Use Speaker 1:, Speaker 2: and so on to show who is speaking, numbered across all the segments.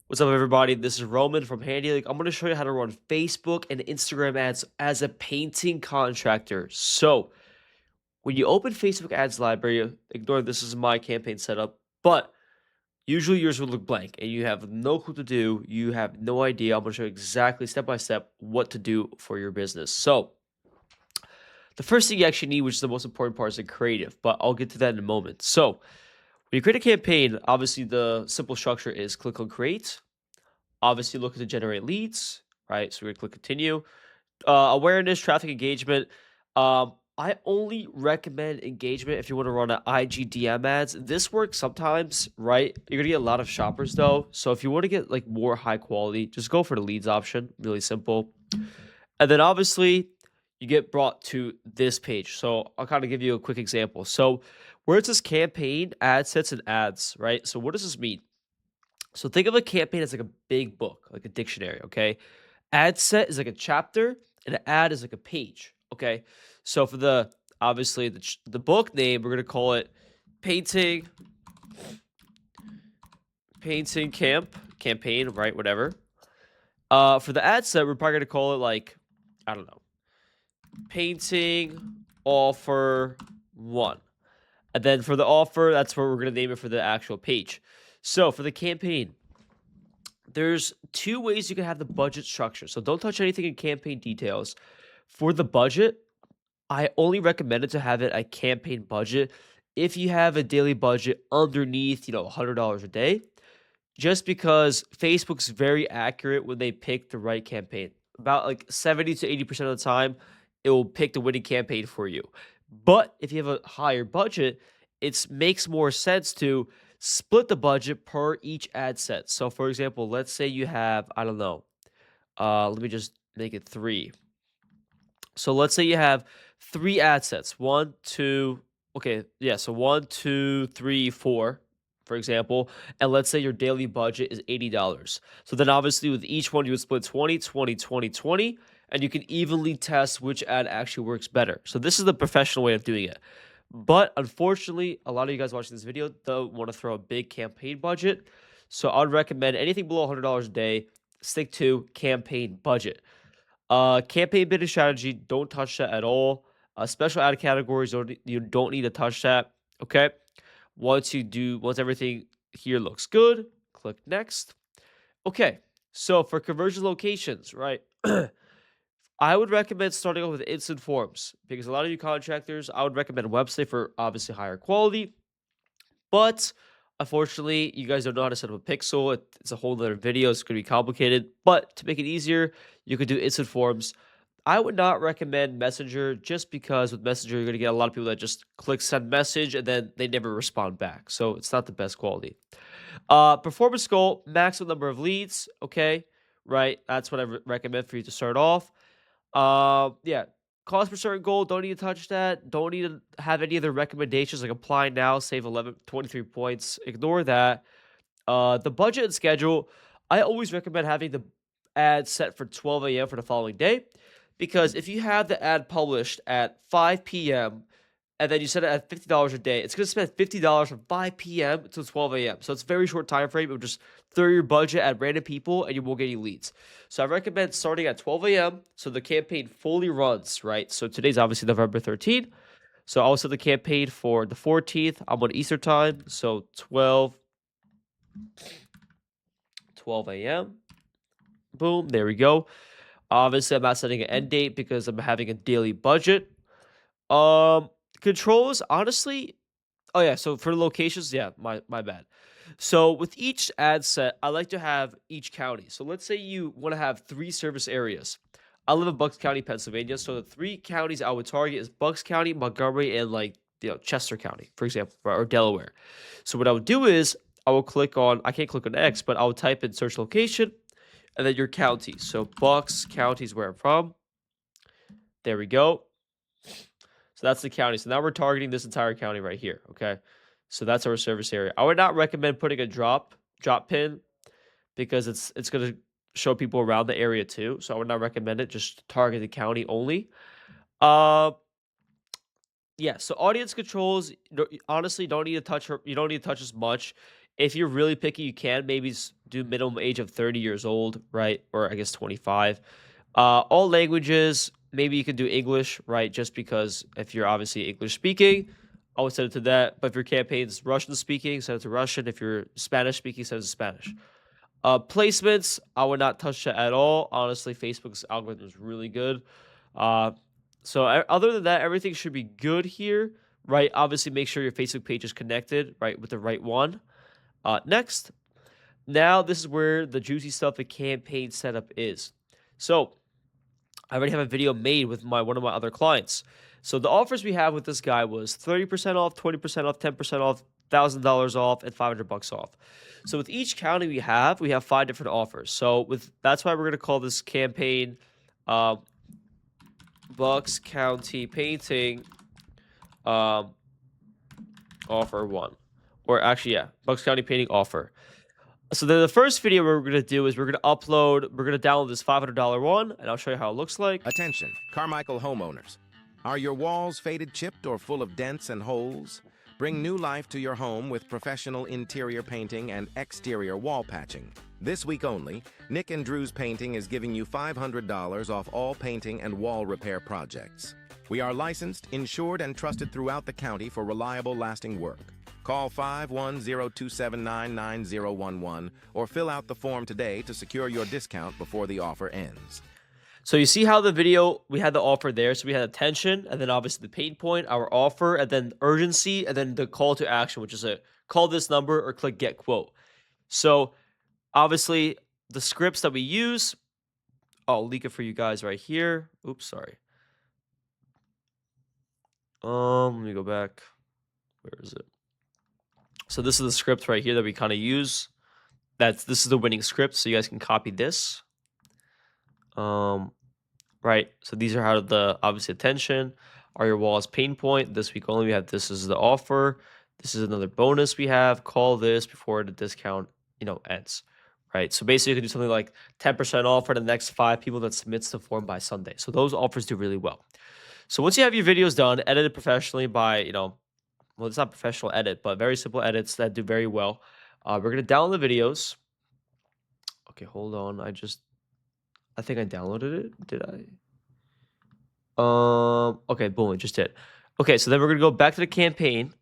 Speaker 1: What's up, everybody? This is Roman from HandyLink. I'm going to show you how to run Facebook and Instagram ads as a painting contractor. So, when you open Facebook Ads Library, ignore this is my campaign setup, but usually yours will look blank and you have no clue to do. You have no idea. I'm going to show you exactly step by step what to do for your business. So, the first thing you actually need, which is the most important part, is the creative, but I'll get to that in a moment. So, when you create a campaign, obviously the simple structure is click on create. Obviously, looking to generate leads, right? So we're gonna click continue. Awareness, traffic engagement. I only recommend engagement if you want to run an IGDM ads. This works sometimes, right? You're gonna get a lot of shoppers though. So if you want to get like more high quality, just go for the leads option. Really simple. And then obviously you get brought to this page. So I'll kind of give you a quick example. So where it says campaign, ad sets, and ads, right? So what does this mean? So think of a campaign as like a big book, like a dictionary, okay? Ad set is like a chapter, and an ad is like a page, okay? So for the obviously the book name, we're gonna call it painting campaign, right? Whatever. For the ad set, we're probably gonna call it like I don't know, painting offer one, and then for the offer, that's what we're gonna name it for the actual page. So for the campaign, there's two ways you can have the budget structure. So don't touch anything in campaign details. For the budget, I only recommend it to have it a campaign budget if you have a daily budget underneath, $100 a day, just because Facebook's very accurate when they pick the right campaign. About like 70 to 80% of the time, it will pick the winning campaign for you. But if you have a higher budget, it makes more sense to split the budget per each ad set. So for example, let's say you have, I don't know, let me just make it three. So let's say you have three ad sets. One, two, okay, yeah, so one, two, three, four, for example. And let's say your daily budget is $80. So then obviously with each one, you would split 20, 20, 20, 20, and you can evenly test which ad actually works better. So this is the professional way of doing it. But unfortunately, a lot of you guys watching this video don't want to throw a big campaign budget. So I would recommend anything below $100 a day, stick to campaign budget. Campaign bidding strategy, don't touch that at all. Special ad categories, you don't need to touch that. Okay. Once everything here looks good, click next. Okay. So for conversion locations, right? I would recommend starting off with instant forms because a lot of you contractors, I would recommend a website for obviously higher quality. But unfortunately, you guys don't know how to set up a pixel. It's a whole other video. It's going to be complicated. But to make it easier, you could do instant forms. I would not recommend Messenger just because with Messenger, you're going to get a lot of people that just click send message and then they never respond back. So it's not the best quality. Performance goal, maximum number of leads. Okay. Right. That's what I recommend for you to start off. Yeah, cost per certain goal, don't need to touch that. Don't need to have any other recommendations like apply now, save 23 points. Ignore that. The budget and schedule, I always recommend having the ad set for 12 a.m. for the following day because if you have the ad published at 5 p.m. and then you set it at $50 a day, it's going to spend $50 from 5 p.m. to 12 a.m. So it's a very short time frame. It will just throw your budget at random people and you won't get any leads. So I recommend starting at 12 a.m. so the campaign fully runs, right? So today's obviously November 13th. So I'll set the campaign for the 14th. I'm on Easter time. So 12 a.m. Boom. There we go. Obviously, I'm not setting an end date because I'm having a daily budget. Controls, honestly, oh yeah, so for the locations, yeah, my bad. So with each ad set, I like to have each county. So let's say you want to have three service areas. I live in Bucks County, Pennsylvania. So the three counties I would target is Bucks County, Montgomery, and like Chester County, for example, or Delaware. So what I would do is I will click on I can't click on X, but I would type in search location and then your county. So Bucks County is where I'm from. There we go. So that's the county. So now we're targeting this entire county right here. Okay. So that's our service area. I would not recommend putting a drop pin because it's gonna show people around the area too. So I would not recommend it. Just target the county only. Uh yeah, so audience controls, honestly, don't need to touch her. You don't need to touch as much. If you're really picky, you can maybe do minimum age of 30 years old, right? Or I guess 25. All languages, maybe you could do English, right? Just because if you're obviously English speaking, I would set it to that. But if your campaign's Russian speaking, set it to Russian. If you're Spanish speaking, set it to Spanish. Placements, I would not touch that at all. Honestly, Facebook's algorithm is really good. Uh, other than that, everything should be good here, right? Obviously, make sure your Facebook page is connected, right, with the right one. Next, now this is where the juicy stuff, the campaign setup is. So I already have a video made with one of my other clients. So the offers we have with this guy was 30% off, 20% off, 10% off, $1,000 off, and $500 off. So with each county we have 5 different offers. So that's why we're gonna call this campaign Bucks County Painting offer 1. Or actually, yeah, Bucks County Painting offer. So then the first video we're going to do is we're going to download this $500 one, and I'll show you how it looks like.
Speaker 2: Attention, Carmichael homeowners. Are your walls faded, chipped, or full of dents and holes? Bring new life to your home with professional interior painting and exterior wall patching. This week only, Nick and Drew's Painting is giving you $500 off all painting and wall repair projects. We are licensed, insured, and trusted throughout the county for reliable, lasting work. Call 510-279-9011 or fill out the form today to secure your discount before the offer ends.
Speaker 1: So you see how the video, we had the offer there. So we had attention, and then obviously the pain point, our offer, and then urgency, and then the call to action, which is call this number or click get quote. So obviously the scripts that we use, I'll leak it for you guys right here. Oops, sorry. Let me go back. Where is it? So this is the script right here that we kind of use. This is the winning script, so you guys can copy this. Right. So these are how obviously attention. Are your walls pain point? This week only we have this is the offer. This is another bonus we have. Call this before the discount, ends. Right. So basically you can do something like 10% off for the next 5 people that submits the form by Sunday. So those offers do really well. So once you have your videos done, edited professionally by, well, it's not professional edit, but very simple edits that do very well. We're going to download the videos. Okay, hold on. I think I downloaded it. Did I? Okay, boom, it just did. Okay, so then we're going to go back to the campaign.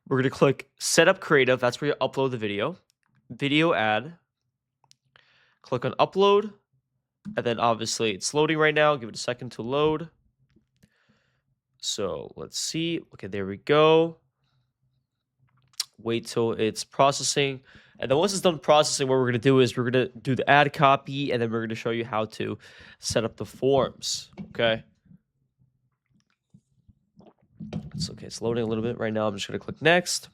Speaker 1: We're going to click Set Up Creative. That's where you upload the video. Video ad. Click on Upload. And then obviously it's loading right now. Give it a second to load. So let's see. Okay, there we go. Wait till it's processing. And then once it's done processing, what we're going to do is we're going to do the ad copy, and then we're going to show you how to set up the forms. Okay. It's loading a little bit right now. I'm just going to click next.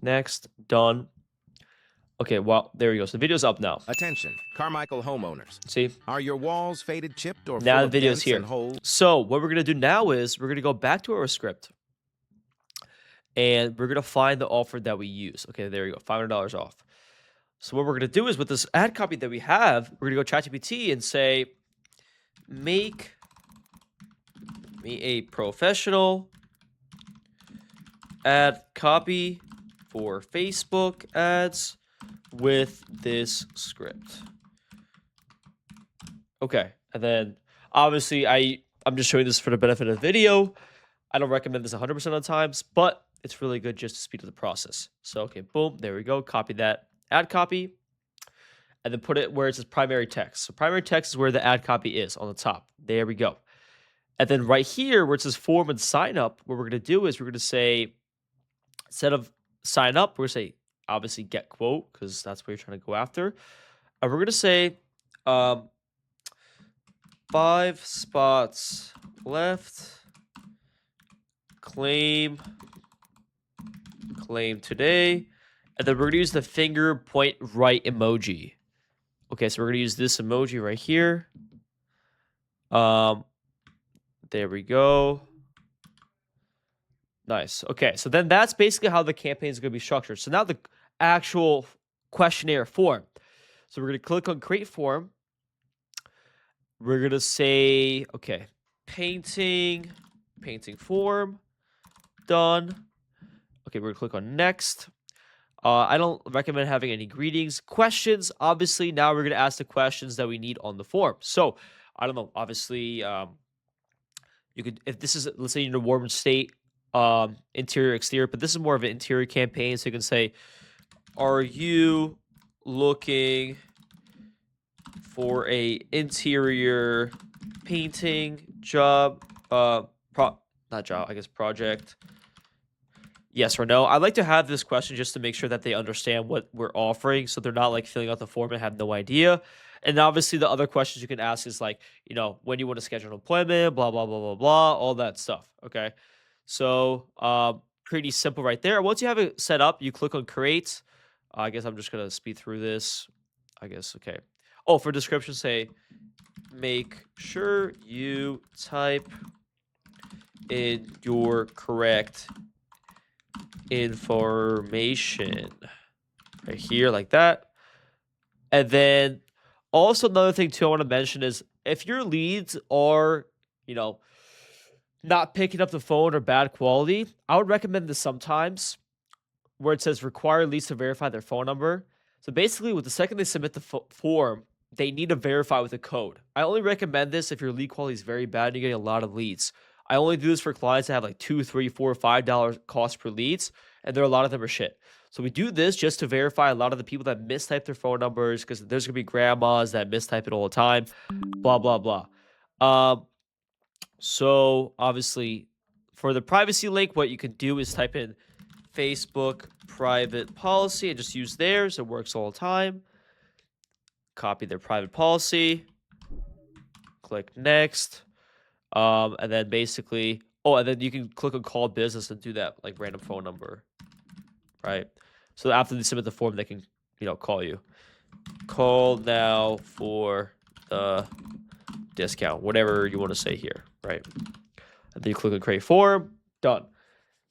Speaker 1: Next. Done. Okay, well, there we go. So the video's up now.
Speaker 2: Attention, Carmichael homeowners.
Speaker 1: See?
Speaker 2: Are your walls faded, chipped, or
Speaker 1: now
Speaker 2: full
Speaker 1: the
Speaker 2: of
Speaker 1: video's
Speaker 2: dents
Speaker 1: here.
Speaker 2: and holes?
Speaker 1: So what we're going to do now is we're going to go back to our script. And we're going to find the offer that we use. Okay, there you go. $500 off. So what we're going to do is with this ad copy that we have, we're going to go ChatGPT and say, make me a professional ad copy for Facebook ads with this script. Okay, and then obviously I'm just showing this for the benefit of the video. I don't recommend this 100% of the times, but it's really good just to speed up the process. So, okay, boom, there we go. Copy that ad copy, and then put it where it says primary text. So primary text is where the ad copy is on the top. There we go. And then right here where it says form and sign up, what we're going to do is we're going to say, instead of sign up, we're going to say, obviously, get quote, because that's what you're trying to go after. And we're going to say 5 spots left. Claim today, and then we're going to use the finger point right emoji. Okay, so we're going to use this emoji right here. There we go. Nice. Okay, so then that's basically how the campaign is going to be structured. So now the actual questionnaire form. So we're going to click on create form. We're going to say, okay, painting form. Done. Okay, we're going to click on next. I don't recommend having any greetings. Questions, obviously, now we're going to ask the questions that we need on the form. So, I don't know, obviously, you could, if this is, let's say, in a warm state, interior, exterior, but this is more of an interior campaign. So, you can say, are you looking for a interior painting job? Not job, I guess project. Yes or no? I like to have this question just to make sure that they understand what we're offering, so they're not like filling out the form and have no idea. And obviously, the other questions you can ask is like, when you want to schedule an appointment, blah blah blah blah blah, all that stuff. Okay, so pretty simple right there. Once you have it set up, you click on create. I guess I'm just gonna speed through this. I guess okay. Oh, for description, say make sure you type in your correct information right here like that. And then also another thing too I want to mention is if your leads are, you know, not picking up the phone or bad quality, I would recommend this sometimes where it says require leads to verify their phone number. So basically, with the second they submit the form, they need to verify with a code. I only recommend this if your lead quality is very bad and you're getting a lot of leads. I only do this for clients that have like $2, $3, $4, $5 cost per leads, and there are a lot of them are shit. So we do this just to verify a lot of the people that mistype their phone numbers because there's gonna be grandmas that mistype it all the time, blah blah blah. So obviously, for the privacy link, what you can do is type in Facebook private policy and just use theirs. It works all the time. Copy their private policy. Click next. And then basically, and then you can click on call business and do that like random phone number, right? So after they submit the form, they can, call you. Call now for the discount, whatever you want to say here, right? And then you click on create form, done.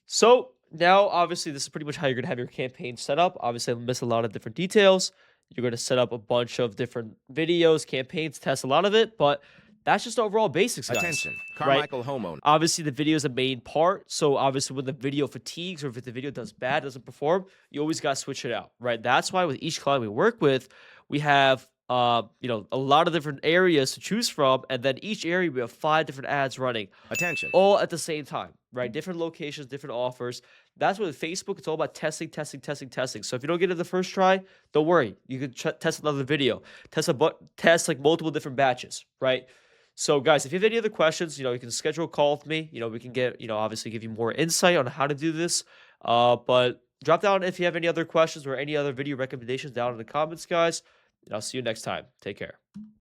Speaker 1: So now, obviously, this is pretty much how you're going to have your campaign set up. Obviously, I missed a lot of different details. You're going to set up a bunch of different videos, campaigns, test a lot of it, but that's just overall basics, guys.
Speaker 2: Attention,
Speaker 1: right?
Speaker 2: Carmichael homeowner.
Speaker 1: Obviously, the video is the main part. So obviously, when the video fatigues or if the video does bad, doesn't perform, you always got to switch it out, right? That's why with each client we work with, we have a lot of different areas to choose from, and then each area we have 5 different ads running.
Speaker 2: Attention.
Speaker 1: All at the same time, right? Different locations, different offers. That's what with Facebook, it's all about testing. So if you don't get it the first try, don't worry. You can test another video. Test like multiple different batches, right? So guys, if you have any other questions, you can schedule a call with me. We can get, obviously give you more insight on how to do this. But drop down if you have any other questions or any other video recommendations down in the comments, guys. And I'll see you next time. Take care.